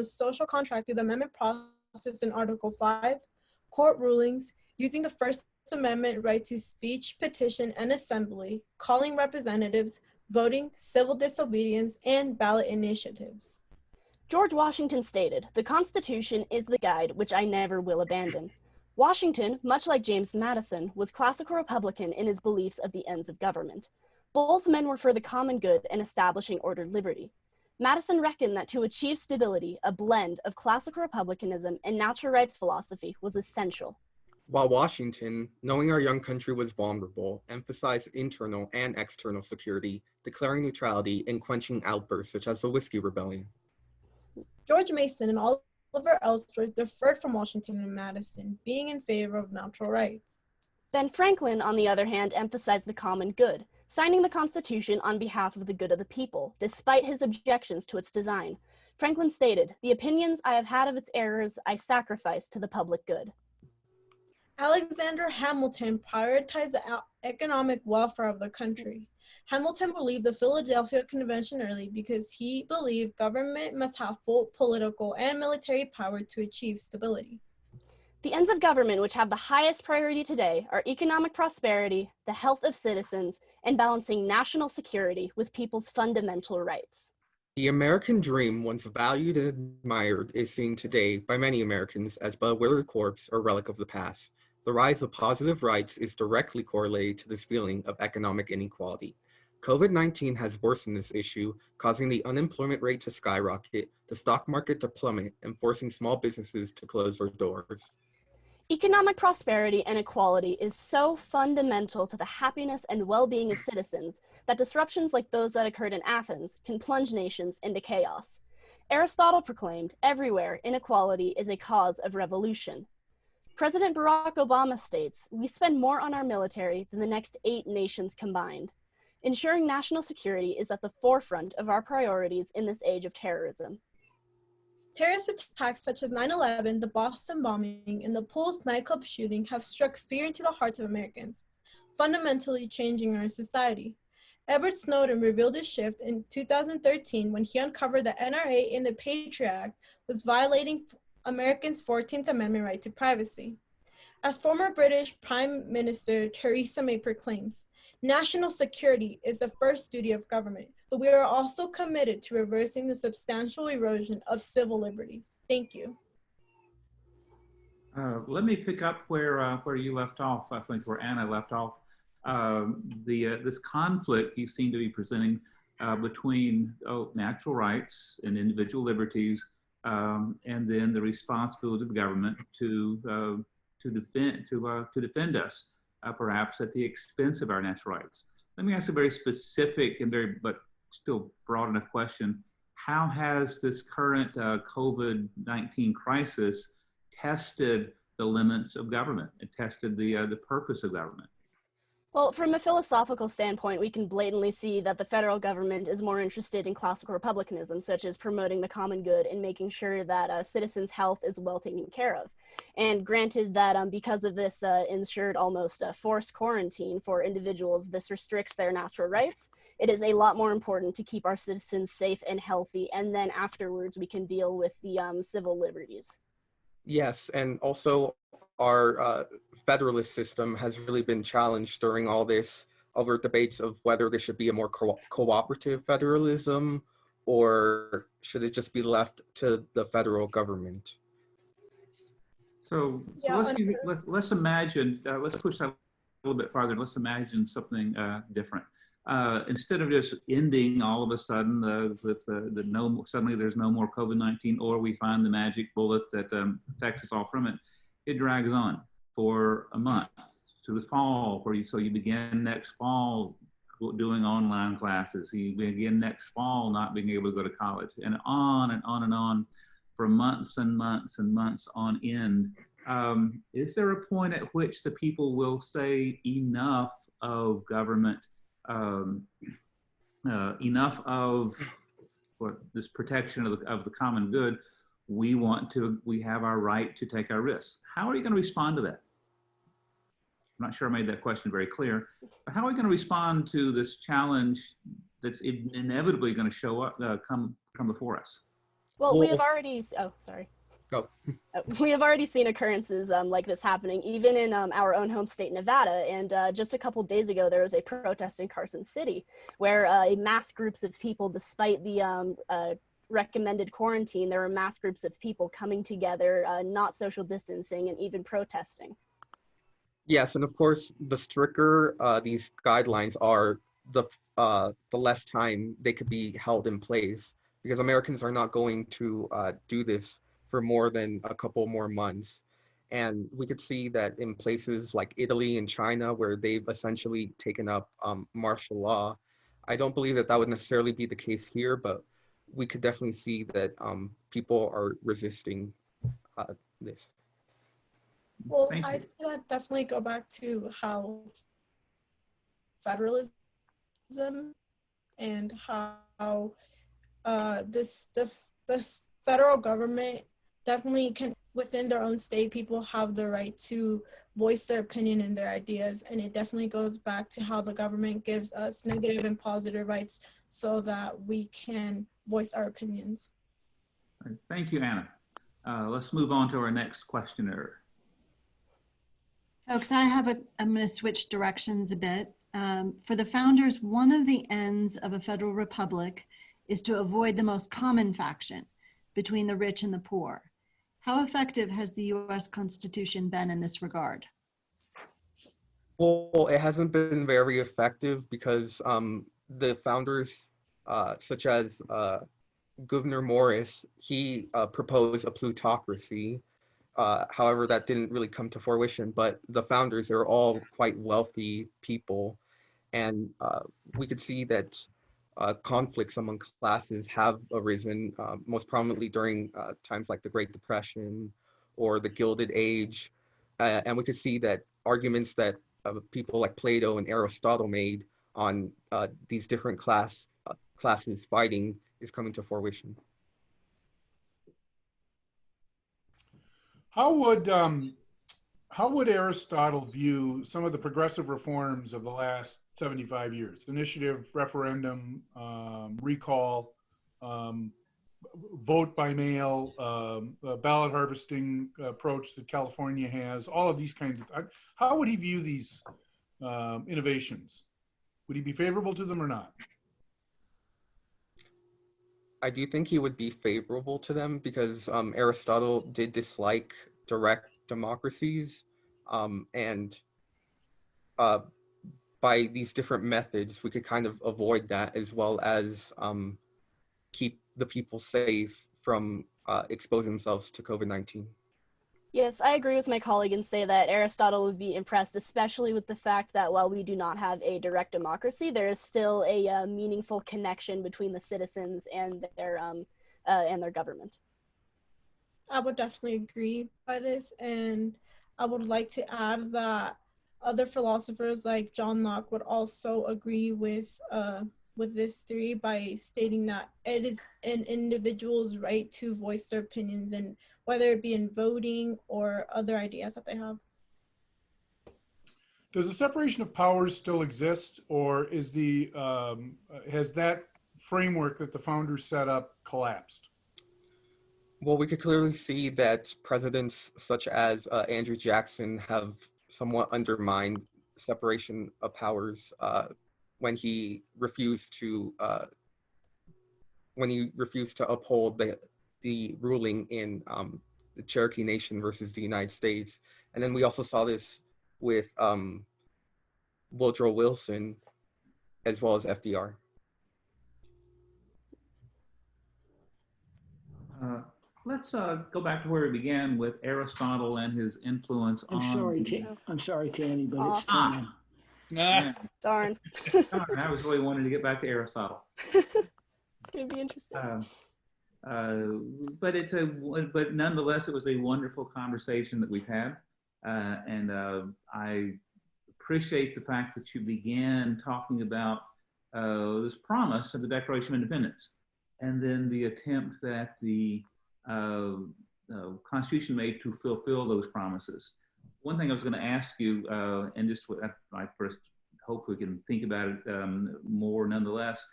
social contract through the amendment process in Article 5, court rulings, using the First Amendment right to speech, petition, and assembly, calling representatives, voting, civil disobedience, and ballot initiatives. George Washington stated, "The Constitution is the guide which I never will abandon." Washington, much like James Madison, was classical Republican in his beliefs of the ends of government. Both men were for the common good and establishing ordered liberty. Madison reckoned that to achieve stability, a blend of classical republicanism and natural rights philosophy was essential. While Washington, knowing our young country was vulnerable, emphasized internal and external security, declaring neutrality and quenching outbursts such as the Whiskey Rebellion. George Mason and Oliver Ellsworth differed from Washington and Madison, being in favor of natural rights. Ben Franklin, on the other hand, emphasized the common good, signing the Constitution on behalf of the good of the people, despite his objections to its design. Franklin stated, "The opinions I have had of its errors I sacrifice to the public good." Alexander Hamilton prioritized the economic welfare of the country. Hamilton believed the Philadelphia Convention early because he believed government must have full political and military power to achieve stability. The ends of government which have the highest priority today are economic prosperity, the health of citizens, and balancing national security with people's fundamental rights. The American dream, once valued and admired, is seen today by many Americans as but a withered corpse or relic of the past. The rise of positive rights is directly correlated to this feeling of economic inequality. COVID-19 has worsened this issue, causing the unemployment rate to skyrocket, the stock market to plummet, and forcing small businesses to close their doors. Economic prosperity and equality is so fundamental to the happiness and well-being of citizens that disruptions like those that occurred in Athens can plunge nations into chaos. Aristotle proclaimed, "Everywhere inequality is a cause of revolution." President Barack Obama states, "We spend more on our military than the next 8 nations combined." Ensuring national security is at the forefront of our priorities in this age of terrorism. Terrorist attacks such as 9/11, the Boston bombing, and the Pulse nightclub shooting have struck fear into the hearts of Americans, fundamentally changing our society. Edward Snowden revealed his shift in 2013 when he uncovered that NRA and the Patriot Act was violating Americans' 14th Amendment right to privacy. As former British Prime Minister Theresa May proclaims, national security is the first duty of government, but we are also committed to reversing the substantial erosion of civil liberties. Thank you. Let me pick up where you left off, I think where Anna left off. This conflict you seem to be presenting between natural rights and individual liberties, and then the responsibility of the government to defend us, perhaps at the expense of our natural rights. Let me ask a very specific and but still broad enough question. How has this current COVID-19 crisis tested the limits of government? It tested the purpose of government. Well, from a philosophical standpoint, we can blatantly see that the federal government is more interested in classical republicanism, such as promoting the common good and making sure that citizens' health is well taken care of. And granted that because of this ensured almost forced quarantine for individuals, this restricts their natural rights. It is a lot more important to keep our citizens safe and healthy, and then afterwards we can deal with the civil liberties. Yes, and also our federalist system has really been challenged during all this over debates of whether there should be a more cooperative federalism or should it just be left to the federal government. So let's imagine, let's push that a little bit farther. Let's imagine something different. Instead of just ending all of a sudden suddenly there's no more COVID-19, or we find the magic bullet that protects us all from it, it drags on for a month to the fall, so you begin next fall doing online classes. You begin next fall not being able to go to college, and on and on and on for months and months and months on end. Is there a point at which the people will say enough of government, enough of this protection of the common good? We have our right to take our risks. How are you going to respond to that? I'm not sure I made that question very clear, but how are we going to respond to this challenge that's inevitably going to show up, come before us? Well, we have Well, already, oh, sorry. go. We have already seen occurrences like this happening, even in our own home state, Nevada. And just a couple days ago, there was a protest in Carson City where mass groups of people, despite the recommended quarantine, there were mass groups of people coming together, not social distancing, and even protesting. Yes, and of course, the stricter these guidelines are, the less time they could be held in place, because Americans are not going to do this for more than a couple more months. And we could see that in places like Italy and China, where they've essentially taken up martial law. I don't believe that that would necessarily be the case here, but we could definitely see that people are resisting this. Well, Thank I you. see that definitely go back to how federalism and how this federal government definitely can, within their own state, people have the right to voice their opinion and their ideas, and it definitely goes back to how the government gives us negative and positive rights so that we can voice our opinions. Thank you, Anna. Let's move on to our next questioner. Folks, I'm going to switch directions a bit. For the founders, one of the ends of a federal republic is to avoid the most common faction between the rich and the poor. How effective has the US Constitution been in this regard? Well, it hasn't been very effective because the founders, such as Gouverneur Morris, he proposed a plutocracy. However, that didn't really come to fruition, but the founders are all quite wealthy people. And we could see that conflicts among classes have arisen, most prominently during times like the Great Depression or the Gilded Age. And we could see that arguments that people like Plato and Aristotle made on these different classes fighting is coming to fruition. How would Aristotle view some of the progressive reforms of the last 75 years? Initiative, referendum, recall, vote by mail, ballot harvesting approach that California has, all of these kinds of, how would he view these innovations? Would he be favorable to them or not? I do think he would be favorable to them because Aristotle did dislike direct democracies, and by these different methods, we could kind of avoid that, as well as keep the people safe from exposing themselves to COVID-19. Yes, I agree with my colleague and say that Aristotle would be impressed, especially with the fact that while we do not have a direct democracy, there is still a meaningful connection between the citizens and their government. I would definitely agree by this, and I would like to add that other philosophers like John Locke would also agree with this theory by stating that it is an individual's right to voice their opinions, and whether it be in voting or other ideas that they have. Does the separation of powers still exist, or is has that framework that the founders set up collapsed? Well, we could clearly see that presidents such as Andrew Jackson have somewhat undermined separation of powers when he refused to uphold the ruling in the Cherokee Nation versus the United States. And then we also saw this with Woodrow Wilson as well as FDR. Let's go back to where we began with Aristotle and his influence on. I'm sorry, Tanny, but it's time. Nah. Darn. I was really wanting to get back to Aristotle. It's gonna be interesting. But nonetheless, it was a wonderful conversation that we've had, and I appreciate the fact that you began talking about this promise of the Declaration of Independence, and then the attempt that the Constitution made to fulfill those promises. One thing I was going to ask you, and just I first hope we can think about it more nonetheless,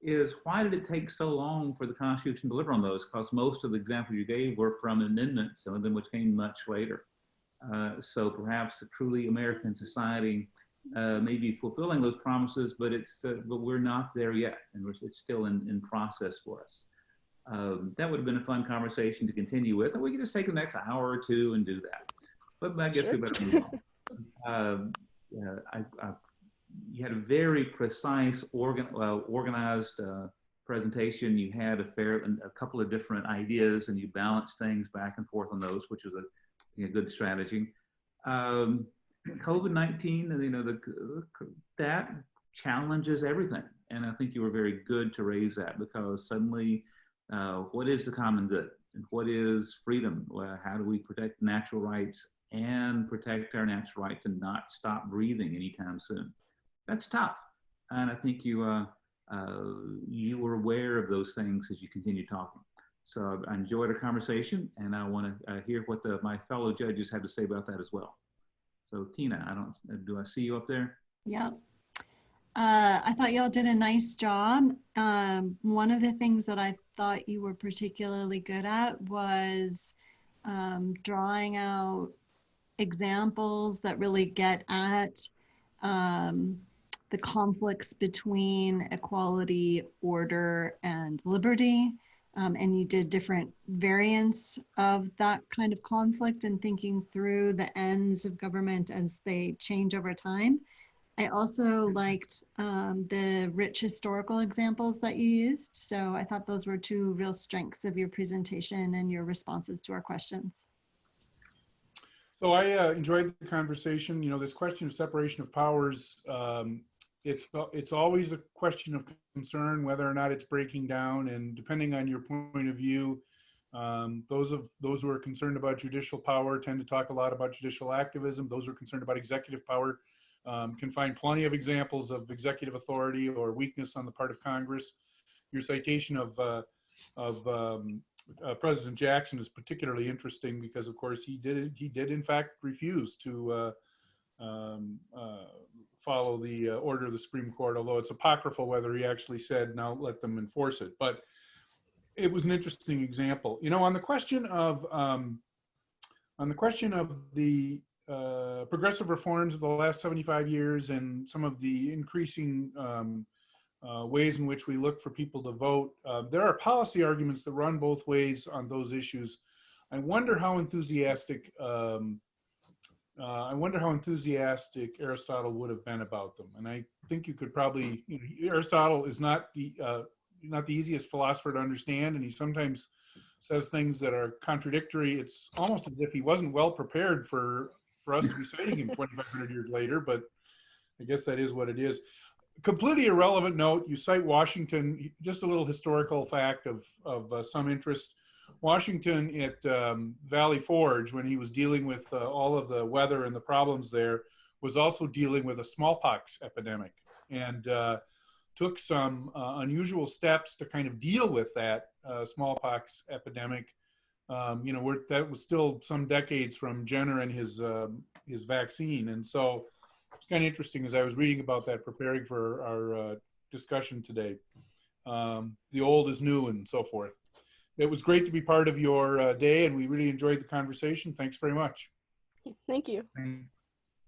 is why did it take so long for the Constitution to deliver on those? Because most of the examples you gave were from amendments, some of them which came much later. So perhaps a truly American society may be fulfilling those promises, but but we're not there yet, and it's still in process for us. That would have been a fun conversation to continue with, and we could just take the next hour or two and do that. But I guess we better move on. You had a very precise, organized presentation. You had a couple of different ideas, and you balanced things back and forth on those, which was a good strategy. COVID-19, that challenges everything, and I think you were very good to raise that, because suddenly, what is the common good, and what is freedom? How do we protect natural rights and protect our natural right to not stop breathing anytime soon? That's tough, and I think you were aware of those things as you continued talking. So I enjoyed our conversation, and I want to hear what my fellow judges had to say about that as well. So Tina, do I see you up there? Yeah. I thought y'all did a nice job. One of the things that I thought you were particularly good at was drawing out examples that really get at the conflicts between equality, order, and liberty. And you did different variants of that kind of conflict and thinking through the ends of government as they change over time. I also liked the rich historical examples that you used. So I thought those were two real strengths of your presentation and your responses to our questions. So I enjoyed the conversation. This question of separation of powers, it's always a question of concern whether or not it's breaking down, and depending on your point of view, those who are concerned about judicial power tend to talk a lot about judicial activism. Those who are concerned about executive power can find plenty of examples of executive authority or weakness on the part of Congress. Your citation of President Jackson is particularly interesting because, of course, he did in fact refuse to follow the order of the Supreme Court, although it's apocryphal whether he actually said, "Now let them enforce it." But it was an interesting example. On the question of the progressive reforms of the last 75 years and some of the increasing ways in which we look for people to vote, there are policy arguments that run both ways on those issues. I wonder how enthusiastic Aristotle would have been about them. And I think you could probably, Aristotle is not the easiest philosopher to understand, and he sometimes says things that are contradictory. It's almost as if he wasn't well prepared for us to be citing him 2,500 years later, but I guess that is what it is. Completely irrelevant note, you cite Washington, just a little historical fact of some interest. Washington at Valley Forge, when he was dealing with all of the weather and the problems there, was also dealing with a smallpox epidemic, and took some unusual steps to kind of deal with that smallpox epidemic. That was still some decades from Jenner and his vaccine, and so it's kind of interesting as I was reading about that, preparing for our discussion today. The old is new and so forth. It was great to be part of your day, and we really enjoyed the conversation. Thanks very much. Thank you.